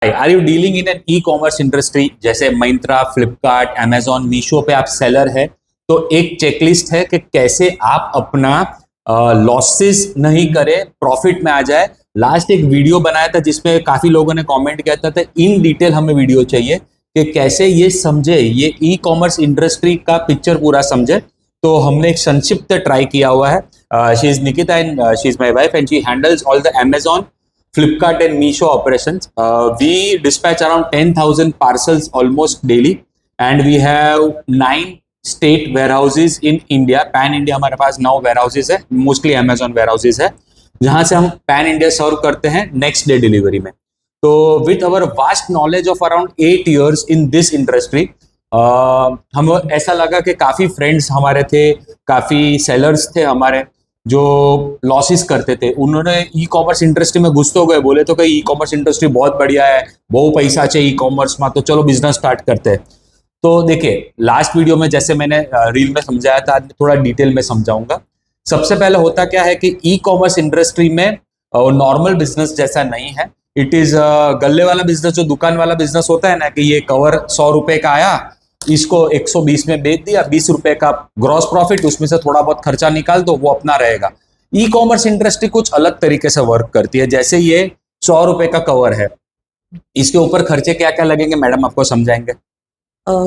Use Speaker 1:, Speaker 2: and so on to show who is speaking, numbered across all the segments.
Speaker 1: Are you dealing in an e commerce industry जैसे Myntra, Flipkart, Amazon, Meesho पे आप सेलर है, तो एक चेकलिस्ट है कि कैसे आप अपना लॉसेस नहीं करें, प्रॉफिट में आ जाए। लास्ट एक वीडियो बनाया था जिसमें काफी लोगों ने कमेंट किया था, इन डिटेल हमें वीडियो चाहिए कि कैसे ये समझे, ये ई कॉमर्स इंडस्ट्री का पिक्चर पूरा समझे। तो हमने एक संक्षिप्त ट्राई किया हुआ है। She is Nikita and she is my wife and she handles all the Amazon, Flipkart and Meesho operations. We dispatch around 10,000 parcels almost daily, and we have 9 state warehouses in India. Pan India हमारे पास 9 warehouses है, mostly Amazon warehouses है, जहां से हम pan India सर्व करते हैं next day delivery में। तो with our vast knowledge of around 8 years in this industry, हम ऐसा लगा कि काफी फ्रेंड्स हमारे थे, काफी सेलर्स थे हमारे जो लॉसेस करते थे, उन्होंने ई कॉमर्स इंडस्ट्री में घुस तो गए, बोले तो कि ई कॉमर्स इंडस्ट्री बहुत बढ़िया है, बहुत पैसा चाहिए ई कॉमर्स में, तो चलो बिजनेस स्टार्ट करते हैं। तो देखिए लास्ट वीडियो में जैसे मैंने रील में समझाया था, थोड़ा डिटेल में समझाऊंगा। सबसे पहले होता क्या है कि ई कॉमर्स इंडस्ट्री में नॉर्मल बिजनेस जैसा नहीं है। इट इज गल्ले वाला बिजनेस, जो दुकान वाला बिजनेस होता है ना, कि ये कवर 100 रुपए का आया, इसको 120 में बेच दिया, 20 रुपए का ग्रॉस प्रॉफिट, उसमें से थोड़ा बहुत खर्चा निकाल दो, वो अपना रहेगा। ई कॉमर्स इंडस्ट्री कुछ अलग तरीके से वर्क करती है। जैसे ये 100 रुपए का कवर है, इसके ऊपर खर्चे क्या क्या लगेंगे मैडम, आपको समझाएंगे।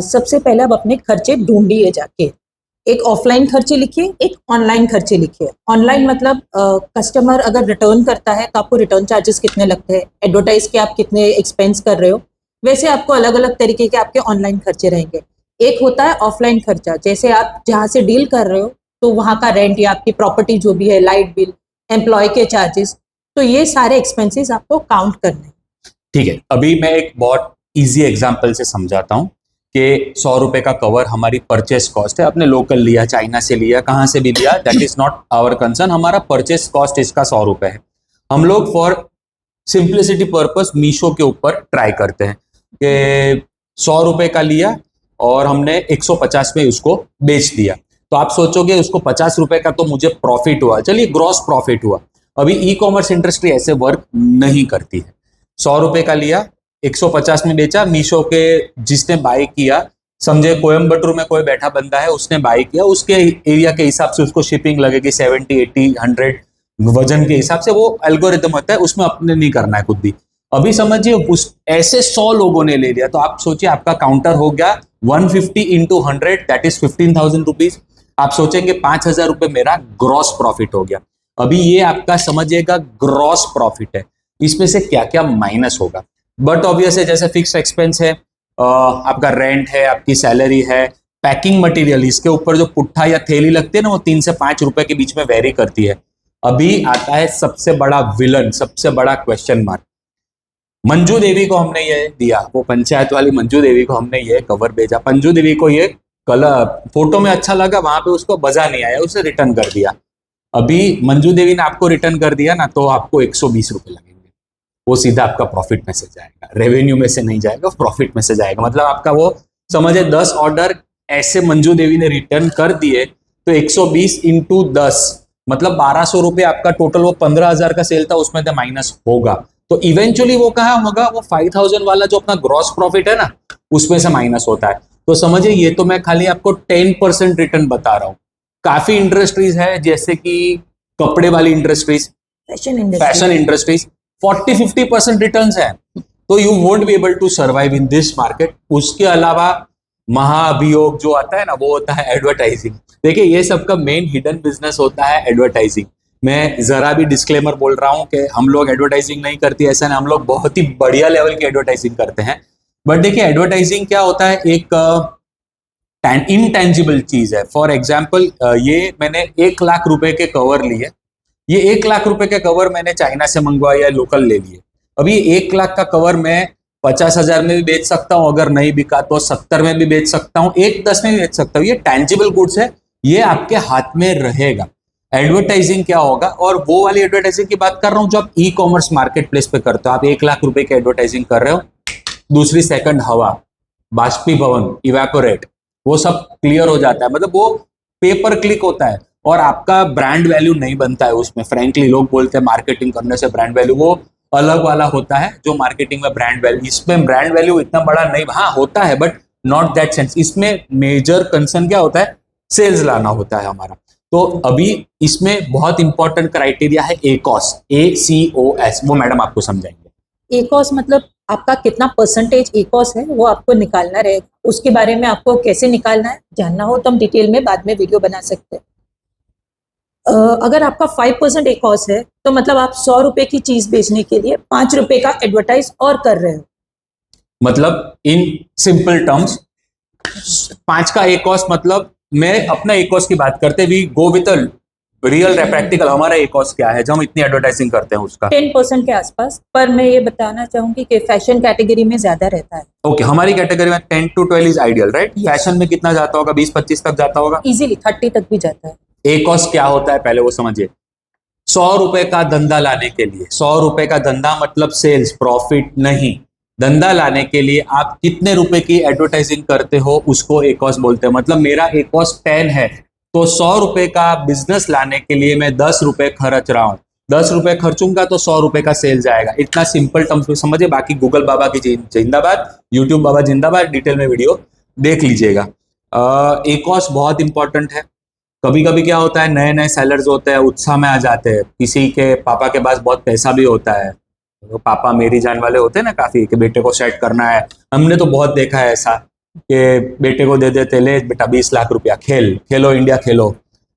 Speaker 2: सबसे पहले आप अपने खर्चे ढूंढिए जाके। एक ऑफलाइन खर्चे लिखिए, एक ऑनलाइन खर्चे लिखिए। ऑनलाइन मतलब कस्टमर अगर रिटर्न करता है तो आपको रिटर्न चार्जेस कितने लगते हैं, एडवर्टाइज के आप कितने एक्सपेंस कर रहे हो, वैसे आपको अलग अलग तरीके के आपके ऑनलाइन खर्चे रहेंगे। एक होता है ऑफलाइन खर्चा, जैसे आप जहाँ से डील कर रहे हो तो वहाँ का रेंट या आपकी प्रॉपर्टी जो भी है, लाइट बिल, एम्प्लॉय के चार्जेस, तो ये सारे एक्सपेंसेस आपको काउंट करने हैं।
Speaker 1: ठीक है, अभी मैं एक बहुत इजी एग्जांपल से समझाता हूँ कि 100 रुपए का कवर हमारी परचेस कॉस्ट है। अपने लोकल लिया, चाइना से लिया, कहाँ से भी लिया, that is not our concern. हमारा परचेस कॉस्ट इसका 100 रुपए है। हम लोग फॉर सिंप्लिसिटी पर्पस मीशो के ऊपर ट्राई करते हैं कि 100 रुपए का लिया और हमने 150 में उसको बेच दिया। तो आप सोचोगे उसको 50 रुपए का तो मुझे प्रॉफिट हुआ, चलिए ग्रॉस प्रॉफिट हुआ। अभी ई कॉमर्स इंडस्ट्री ऐसे वर्क नहीं करती है। 100 रुपए का लिया, 150 में बेचा, मीशो के जिसने बाय किया, समझे कोयम्बटूर में कोई बैठा बंदा है, उसने बाय किया, उसके एरिया के हिसाब से उसको शिपिंग लगेगी 70, 80, 100 वजन के हिसाब से। वो एल्गोरिथम होता है, उसमें अपने नहीं करना है खुद भी। अभी समझिए उस ऐसे 100 लोगों ने ले लिया, तो आप सोचिए आपका काउंटर हो गया 150 into 100, दैट इज 15,000 रुपीज। आप सोचेंगे 5,000 रुपए मेरा ग्रॉस प्रॉफिट हो गया। अभी ये आपका समझिएगा ग्रॉस प्रॉफिट है, इसमें से क्या क्या माइनस होगा। बट ऑब्वियस है, जैसे फिक्स एक्सपेंस है, आपका रेंट है, आपकी सैलरी है, पैकिंग मटेरियल, इसके ऊपर जो पुट्ठा या थैली लगती है ना, वो 3 से 5 रुपए के बीच में वेरी करती है। अभी आता है सबसे बड़ा विलन, सबसे बड़ा क्वेश्चन मार्क। मंजू देवी को हमने ये दिया, वो पंचायत वाली मंजू देवी को हमने ये कवर भेजा। मंजू देवी को ये कलर फोटो में अच्छा लगा, वहां पे उसको मजा नहीं आया, उसे रिटर्न कर दिया। अभी मंजू देवी ने आपको रिटर्न कर दिया ना, तो आपको 120 रुपए लगेंगे। वो सीधा आपका प्रॉफिट में से जाएगा, रेवेन्यू में से नहीं जाएगा, प्रॉफिट में से जाएगा। मतलब आपका वो समझे 10 ऑर्डर ऐसे मंजू देवी ने रिटर्न कर दिए, तो 120 into 10 मतलब 1200 रुपए आपका टोटल, वो 15,000 का सेल था, उसमें से माइनस होगा। तो इवेंचुअली वो कहाँ होगा, वो 5,000 वाला जो अपना ग्रॉस प्रॉफिट है ना, उसमें से माइनस होता है। तो समझिए ये तो मैं खाली आपको 10% रिटर्न बता रहा हूँ। काफी इंडस्ट्रीज है, जैसे कि कपड़े वाली इंडस्ट्रीज, फैशन इंडस्ट्रीज, 40-50% रिटर्न है। तो you won't be able to survive in this market. उसके अलावा महाअभियोग जो आता है ना, वो होता है एडवर्टाइजिंग। देखिए ये सबका मेन हिडन बिजनेस होता है एडवर्टाइजिंग। मैं जरा भी डिस्क्लेमर बोल रहा हूं कि हम लोग एडवर्टाइजिंग नहीं करती, ऐसा नहीं, हम लोग बहुत ही बढ़िया लेवल की एडवर्टाइजिंग करते हैं। बट देखिए एडवर्टाइजिंग क्या होता है, एक इनटेंजिबल चीज है। फॉर एग्जाम्पल ये मैंने 1 लाख रुपए के कवर लिए, ये 1 लाख रुपए के कवर मैंने चाइना से मंगवाया या लोकल ले लिए। अभी 1 लाख का कवर मैं 50,000 में भी बेच सकता हूं, अगर नहीं बिका तो 70 में भी बेच सकता हूं, 110 में भी बेच सकता हूं। ये टेंजिबल गुड्स है, ये आपके हाथ में रहेगा। एडवर्टाइजिंग क्या होगा, और वो वाली एडवर्टाइजिंग की बात कर रहा हूं जो आप ई कॉमर्स मार्केट प्लेस पे करते हो। आप 1 लाख रुपए की एडवर्टाइजिंग कर रहे हो, दूसरी सेकंड हवा, बाष्पीभवन, इवेपोरेट, वो सब क्लियर हो जाता है। मतलब वो पेपर क्लिक होता है और आपका ब्रांड वैल्यू नहीं बनता है उसमें। फ्रैंकली लोग बोलते हैं मार्केटिंग करने से ब्रांड वैल्यू, वो अलग वाला होता है जो मार्केटिंग में ब्रांड वैल्यू, इसमें ब्रांड वैल्यू इतना बड़ा नहीं, हाँ होता है बट नॉट दैट सेंस। इसमें मेजर कंसर्न क्या होता है, सेल्स लाना होता है हमारा। तो अभी इसमें बहुत इंपॉर्टेंट क्राइटेरिया है ACOS, ACOS, वो मैडम आपको समझाएंगे।
Speaker 2: ACOS मतलब आपका कितना परसेंटेज ACOS है वो आपको निकालना रहेगा। उसके बारे में आपको कैसे निकालना है जानना हो तो हम डिटेल में बाद में वीडियो बना सकते हैं। अगर आपका 5% ACOS है तो मतलब आप 100 रुपए की चीज बेचने के लिए 5 रुपए का एडवर्टाइज और कर रहे हो।
Speaker 1: मतलब इन सिंपल टर्म्स 5 का ACOS मतलब, मैं अपना ACOS की बात करते, we go with real practical, हमारा ACOS क्या है जो हम इतनी एडवर्टाइजिंग करते हैं उसका
Speaker 2: 10% के आसपास, पर मैं ये बताना चाहूंगी कि फैशन कैटेगरी में ज्यादा रहता है।
Speaker 1: ओके, हमारी कैटेगरी में 10 to 12 is ideal, right.
Speaker 2: Yes.
Speaker 1: Fashion में कितना जाता होगा, 20-25 तक जाता होगा।
Speaker 2: इजीली 30 तक भी जाता है।
Speaker 1: ACOS क्या होता है पहले वो समझिए। 100 रुपए का धंधा लाने के लिए, 100 रुपए का धंधा मतलब सेल्स प्रॉफिट नहीं, धंधा लाने के लिए आप कितने रुपए की एडवर्टाइजिंग करते हो उसको ACOS बोलते हैं। मतलब मेरा ACOS 10 है तो 100 रुपए का बिजनेस लाने के लिए मैं 10 रुपए खर्च रहा हूं, 10 रुपए खर्चूंगा तो 100 रुपए का सेल जाएगा। इतना सिंपल टर्म्स में समझिए। बाकी गूगल बाबा की जिंदाबाद, यूट्यूब बाबा जिंदाबाद, डिटेल में वीडियो देख लीजिएगा। ACOS बहुत इंपॉर्टेंट है। कभी कभी क्या होता है, नए नए सेलर्स होते हैं, उत्साह में आ जाते हैं, किसी के पापा के पास बहुत पैसा भी होता है, तो पापा मेरी जान वाले होते हैं ना काफी, कि बेटे को सेट करना है। हमने तो बहुत देखा है ऐसा कि बेटे को दे देते, ले बेटा 20 लाख रुपया, खेल, खेलो इंडिया खेलो।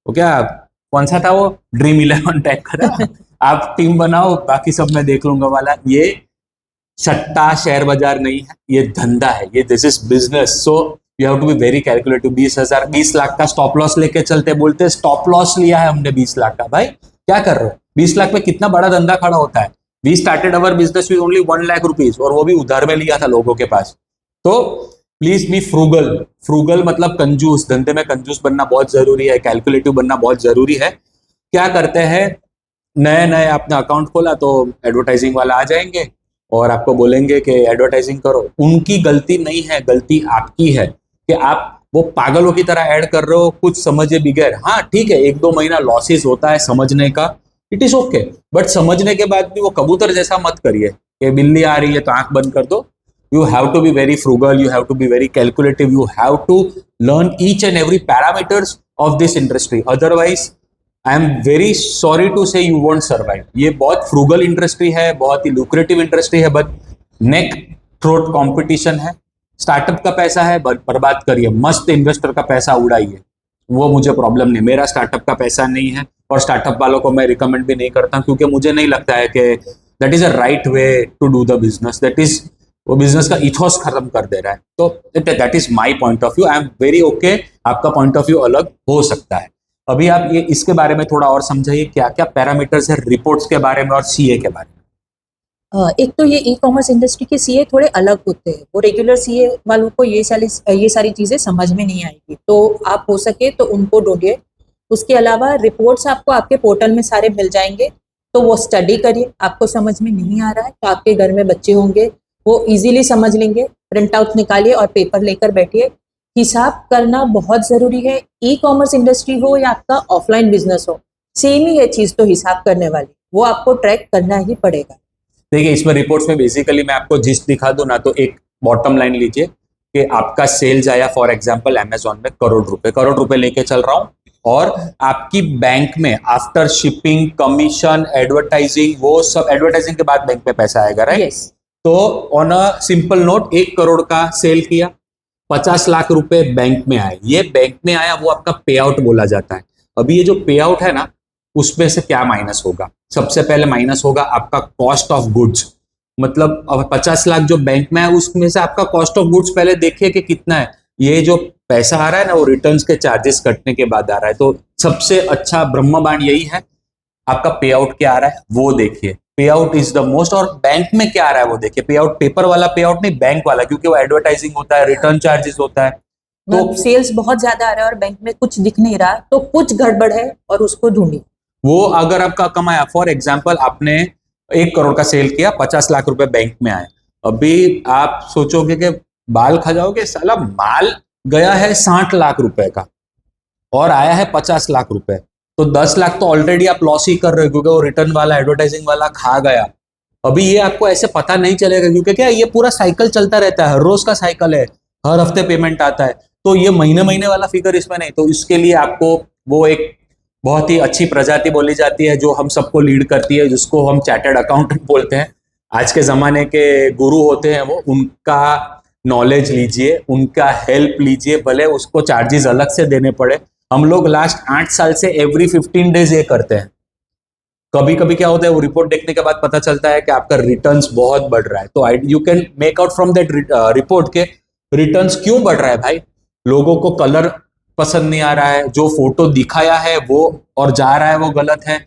Speaker 1: वो क्या, कौन सा था वो, ड्रीम 11 टाइप का था, आप टीम बनाओ बाकी सब मैं देख लूंगा वाला। ये सट्टा शेयर बाजार नहीं है, ये धंधा है, ये this is business. So you have to be very calculative. 20 lakh का स्टॉप लॉस लेके चलते, बोलते स्टॉप लॉस लिया है हमने 20 लाख का। भाई क्या कर रहे हो, 20 लाख में कितना बड़ा धंधा खड़ा होता है। We started our business with only 1 lakh rupees, और वो भी उधार में लिया था लोगों के पास। तो प्लीज बी फ्रूगल। फ्रूगल मतलब कंजूस, धंधे में कंजूस बनना बहुत जरूरी है, कैलकुलेटिव बनना बहुत जरूरी है। क्या करते हैं, नए नए आपने अकाउंट खोला तो एडवर्टाइजिंग वाला आ जाएंगे और आपको बोलेंगे कि एडवर्टाइजिंग करो। उनकी गलती नहीं है, गलती आपकी है कि आप वो पागलों की तरह ऐड कर रहे हो कुछ समझे बगैर। हाँ ठीक है, 1-2 महीना लॉसेस होता है समझने का, इट इज ओके, बट समझने के बाद भी वो कबूतर जैसा मत करिए कि बिल्ली आ रही है तो आंख बंद कर दो। You have to be very frugal, you have to be very calculative, you have to learn each and every parameters of this industry, otherwise I am very sorry to say you won't survive. ये बहुत frugal industry है, बहुत ही lucrative industry है, but neck throat competition है। Startup का पैसा है बर्बाद करिए, मस्त इन्वेस्टर का पैसा उड़ाइए, वो मुझे प्रॉब्लम नहीं। मेरा स्टार्टअप का पैसा नहीं है और स्टार्टअप वालों को मैं रिकमेंड भी नहीं करता, क्योंकि मुझे नहीं लगता है कि that is a right way to do the business. That is, वो बिजनेस का इथोस खत्म कर दे रहा है। तो that is my point of view. I am very okay, आपका पॉइंट ऑफ व्यू अलग हो सकता है। अभी आप ये इसके बारे में थोड़ा और समझाइए, क्या क्या पैरामीटर्स है रिपोर्ट्स के बारे में और CA के बारे में।
Speaker 2: एक तो ये ई-कॉमर्स इंडस्ट्री के CA थोड़े अलग होते हैं। वो रेगुलर CA वालों को ये सारी चीजें समझ में नहीं आएगी, तो आप हो सके तो उनको ढूंढिए। उसके अलावा रिपोर्ट्स आपको आपके पोर्टल में सारे मिल जाएंगे, तो वो स्टडी करिए। आपको समझ में नहीं आ रहा है तो आपके घर में बच्चे होंगे, वो इजीली समझ लेंगे। प्रिंट आउट निकालिए और पेपर लेकर बैठिए। हिसाब करना बहुत जरूरी है, ई-कॉमर्स इंडस्ट्री हो या आपका ऑफलाइन बिजनेस हो, सेम ही है चीज तो हिसाब करने वाली, वो आपको ट्रैक करना ही पड़ेगा।
Speaker 1: देखिए इसमें रिपोर्ट्स में बेसिकली मैं आपको जिस्ट दिखा दूं ना, तो एक बॉटम लाइन लीजिए कि आपका सेल्स आया फॉर एग्जांपल अमेजॉन में करोड़ रुपए लेके चल रहा हूं, और आपकी बैंक में आफ्टर शिपिंग कमीशन एडवर्टाइजिंग, वो सब एडवर्टाइजिंग के बाद बैंक में पैसा आएगा, राइट।
Speaker 2: Yes.
Speaker 1: तो on a simple note 1 crore का सेल किया, 50 लाख रुपए बैंक में आए। ये बैंक में आया वो आपका पे आउट बोला जाता है। अभी ये जो पे आउट है ना, उसमें से क्या माइनस होगा, सबसे पहले माइनस होगा आपका कॉस्ट ऑफ गुड्स। मतलब अब 50 लाख जो बैंक में है उसमें से आपका कॉस्ट ऑफ गुड्स पहले देखिए कि कितना है। ये जो पैसा आ रहा है ना, वो रिटर्न्स के चार्जेस कटने के बाद आ रहा है। तो सबसे अच्छा ब्रह्मबाण यही है, आपका पे आउट क्या आ रहा है वो देखिए। पे आउट इज द मोस्ट, और बैंक में क्या आ रहा है वो देखिए। पे आउट पेपर वाला पे आउट नहीं, बैंक वाला, क्योंकि वो एडवर्टाइजिंग होता है, रिटर्न चार्जेस होता है।
Speaker 2: तो सेल्स बहुत ज्यादा आ रहा है और बैंक में कुछ दिख नहीं रहा, तो कुछ गड़बड़ है और उसको ढूंढिए।
Speaker 1: वो अगर आपका कमाया, फॉर एग्जाम्पल आपने 1 करोड़ का सेल किया, 50 लाख रुपए बैंक में आए। अभी आप सोचोगे कि बाल खा जाओगे, साला माल गया है 60 लाख रुपए का और आया है 50 लाख रुपए, तो 10 लाख तो ऑलरेडी आप लॉस ही कर रहे हो, क्योंकि वो रिटर्न वाला एडवर्टाइजिंग वाला खा गया। अभी ये आपको ऐसे पता नहीं चलेगा, क्योंकि क्या ये पूरा साइकिल चलता रहता है, हर रोज का साइकिल है, हर हफ्ते पेमेंट आता है, तो ये महीने महीने वाला फिगर इसमें नहीं। तो इसके लिए आपको वो एक बहुत ही अच्छी प्रजाति बोली जाती है जो हम सबको लीड करती है, जिसको हम चार्टर्ड अकाउंटेंट बोलते हैं। आज के जमाने के गुरु होते हैं वो, उनका नॉलेज लीजिए, उनका हेल्प लीजिए, भले उसको चार्जेस अलग से देने पड़े। हम लोग लास्ट 8 साल से एवरी 15 डेज ये करते हैं। कभी कभी क्या होता है, वो रिपोर्ट देखने के बाद पता चलता है कि आपका रिटर्न्स बहुत बढ़ रहा है, तो you can make out from that report के रिटर्न्स क्यों बढ़ रहा है भाई। लोगों को कलर पसंद नहीं आ रहा है, जो फोटो दिखाया है वो और जा रहा है वो गलत है,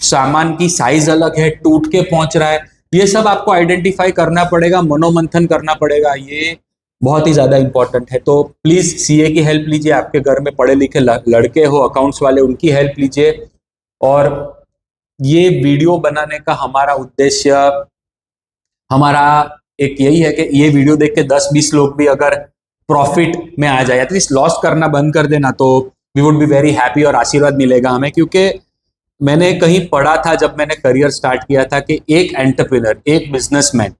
Speaker 1: सामान की साइज अलग है, टूट के पहुंच रहा है। ये सब आपको आइडेंटिफाई करना पड़ेगा, मनोमंथन करना पड़ेगा, ये बहुत ही ज्यादा इंपॉर्टेंट है। तो प्लीज सीए की हेल्प लीजिए, आपके घर में पढ़े लिखे लड़के हो अकाउंट्स वाले, उनकी हेल्प लीजिए। और ये वीडियो बनाने का हमारा उद्देश्य, हमारा एक यही है कि ये वीडियो देख के 10-20 लोग भी अगर प्रॉफिट में आ जाए, एटलीस्ट लॉस करना बंद कर देना, तो we would be very happy और आशीर्वाद मिलेगा हमें। क्योंकि मैंने कहीं पढ़ा था जब मैंने करियर स्टार्ट किया था कि एक एंटरप्रेन्योर, एक बिजनेसमैन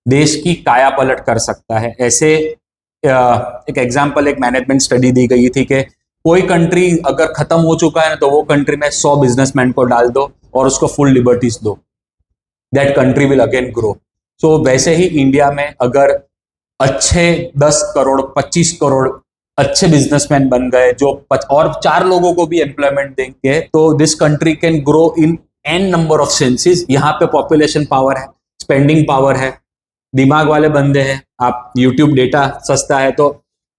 Speaker 1: देश की काया पलट कर सकता है। ऐसे एक एग्जाम्पल, एक मैनेजमेंट स्टडी दी गई थी कि कोई कंट्री अगर खत्म हो चुका है तो वो कंट्री में 100 बिजनेसमैन को डाल दो और उसको फुल लिबर्टीज दो, that country will again grow. So वैसे ही इंडिया में अगर अच्छे 10 करोड़ 25 करोड़ अच्छे बिजनेसमैन बन गए जो और 4 लोगों को भी एम्प्लॉयमेंट देंगे, तो this country can grow in an number of senses. यहाँ पे पॉपुलेशन पावर है, स्पेंडिंग पावर है, दिमाग वाले बंदे हैं, आप यूट्यूब डेटा सस्ता है। तो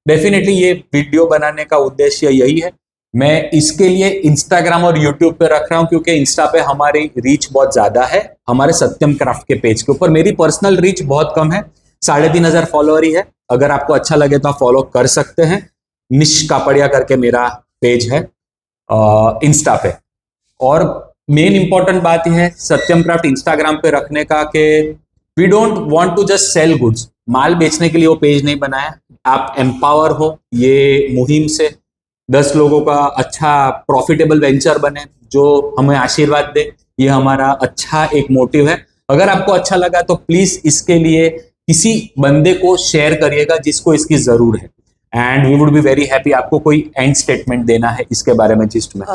Speaker 1: डेफिनेटली ये वीडियो बनाने का उद्देश्य यही है। मैं इसके लिए इंस्टाग्राम और यूट्यूब पे रख रहा हूँ क्योंकि इंस्टा पे हमारी रीच बहुत ज्यादा है, हमारे सत्यम क्राफ्ट के पेज के ऊपर। मेरी पर्सनल रीच बहुत कम है, 3,500 फॉलोअर ही है। अगर आपको अच्छा लगे तो आप फॉलो कर सकते हैं। निश कापड़िया करके मेरा पेज है इंस्टा पे। और मेन इंपॉर्टेंट बात यह है सत्यम क्राफ्ट इंस्टाग्राम पे रखने का कि we don't want to just sell goods, माल बेचने के लिए वो पेज नहीं बनाया। आप एम्पावर हो ये मुहिम से, 10 लोगों का अच्छा प्रॉफिटेबल वेंचर बने जो हमें आशीर्वाद दे, ये हमारा अच्छा एक मोटिव है। अगर आपको अच्छा लगा तो प्लीज इसके लिए किसी बंदे को शेयर करिएगा जिसको इसकी जरूर है, and we would be very happy. आपको कोई एंड स्टेटमेंट देना है इसके बारे में जिस्ट में?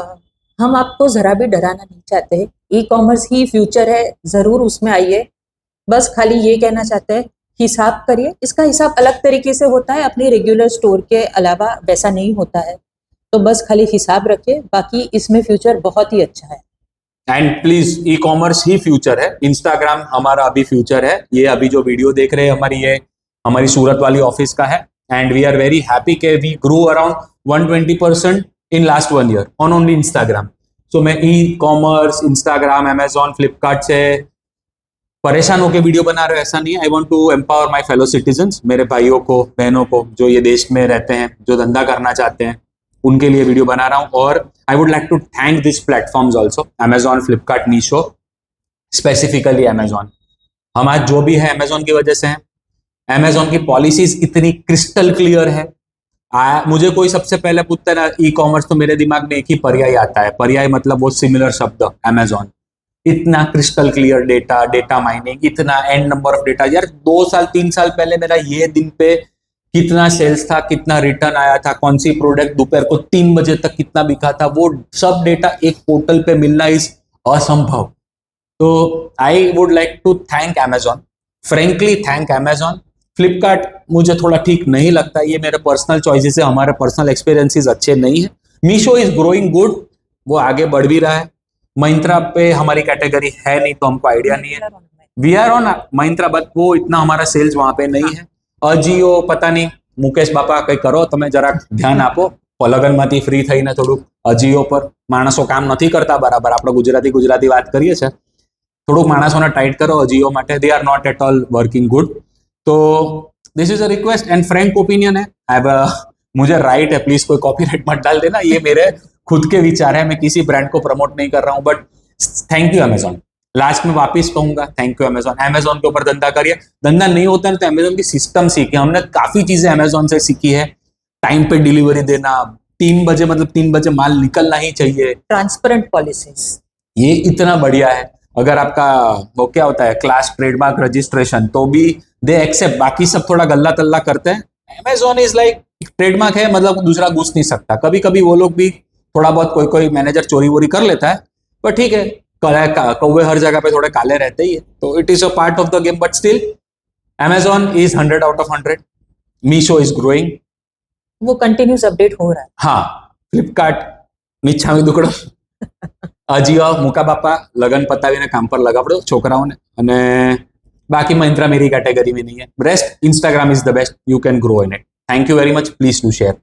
Speaker 2: हम आपको जरा भी डराना नहीं चाहते, ई कॉमर्स ही फ्यूचर है, जरूर उसमें आइए। बस खाली ये कहना चाहते हैं हिसाब करिए, इसका हिसाब अलग तरीके से होता है, अपनी रेगुलर स्टोर के अलावा वैसा नहीं होता है। तो बस खाली हिसाब रखिए, बाकी इसमें फ्यूचर बहुत ही अच्छा है।
Speaker 1: And please e commerce he future है, इंस्टाग्राम हमारा अभी फ्यूचर है। ये अभी जो वीडियो देख रहे हैं हमारी सूरत वाली ऑफिस का है, and we are very happy के we grow around 120% in last 1 year on only Instagram. So मैं e commerce, Instagram, Amazon, Flipkart से परेशान होकर वीडियो बना रहे हो ऐसा नहीं है। I want to empower my fellow citizens, मेरे भाइयों को बहनों को जो ये देश में रहते हैं, जो धंधा करना चाहते हैं, उनके लिए वीडियो बना रहा हूँ। और I would like to thank this platforms also, Amazon, Flipkart, Meesho, specifically Amazon. हम आज जो भी है अमेजॉन की वजह से है। अमेजॉन की पॉलिसीज इतनी क्रिस्टल क्लियर है। मुझे कोई सबसे पहले पूछता है ना ई कॉमर्स, तो मेरे दिमाग में एक ही पर्याय आता है, पर्याय मतलब वो सिमिलर शब्द अमेजॉन। इतना crystal clear data, data mining, इतना एंड नंबर ऑफ डेटा। यार 2 साल 3 साल पहले मेरा ये दिन पे कितना सेल्स था, कितना रिटर्न आया था, कौन सी प्रोडक्ट दोपहर को 3 बजे तक कितना बिका था, वो सब डेटा एक पोर्टल पे मिलना इज असंभव। तो I would like to thank Amazon, frankly thank Amazon. Flipkart मुझे थोड़ा ठीक नहीं लगता, ये मेरे पर्सनल चॉइसेस है, हमारे पर्सनल एक्सपीरियंसेस अच्छे नहीं है। मीशो इज ग्रोइंग गुड, वो आगे बढ़ भी रहा है। महिंद्रा पे हमारी कैटेगरी है नहीं तो हमको आइडिया नहीं है। We are on Mahindra, but वो इतना हमारा सेल्स वहां पे नहीं है। અજીઓ પતા નહીં, મુકેશ બાપા કંઈ કરો, તમે જરાક ધ્યાન આપો લગનમાંથી ફ્રી થઈને થોડુંક અજીઓ પર માણસો કામ નથી કરતા બરાબર, આપણે ગુજરાતી વાત કરીએ છીએ, થોડુંક માણસોને ટાઈટ કરો અજીઓ માટે, they are not at all working good. तो this is a request and frank opinion है, मुझे राइट है, प्लीज कोई कॉपीराइट मत डाल देना, ये मेरे खुद के विचार है, मैं किसी ब्रांड को प्रमोट नहीं कर रहा हूँ। But thank you Amazon, last में वापिस कहूंगा थैंक यू अमेजॉन। अमेजॉन के ऊपर धंधा करिए, धंधा नहीं होता है तो अमेजॉन की सिस्टम सीखी, हमने काफी चीजें अमेजॉन से सीखी है। टाइम पे डिलीवरी देना, 3 बजे मतलब 3 बजे माल निकलना ही चाहिए,
Speaker 2: ट्रांसपेरेंट पॉलिसीज,
Speaker 1: ये इतना बढ़िया है। अगर आपका वो क्या होता है क्लास ट्रेडमार्क रजिस्ट्रेशन तो भी दे एक्सेप्ट, बाकी सब थोड़ा गल्ला तल्ला करते हैं. अमेजोन इज लाइक ट्रेडमार्क है, मतलब दूसरा घुस नहीं सकता. कभी कभी वो लोग भी थोड़ा बहुत कोई कोई मैनेजर चोरी वोरी कर लेता है, पर ठीक है, कौवे हर जगह पे थोड़े काले रहते ही है, तो it is a part of the game. But still Amazon is 100 out of 100. Meesho is growing.
Speaker 2: वो कंटिन्यूस अपडेट हो रहा है.
Speaker 1: હા, ફ્લિપકાર્ટ મિચ્છામી દુકડો, અજીઓ મુકા બાપા લગન પતાવીને કામ પર લગાવડો છોકરાઓને, અને બાકી મંત્રા મેરી કેટેગરી में नहीं है. Rest Instagram is the best. You can grow in it. Thank you very much. Please do share.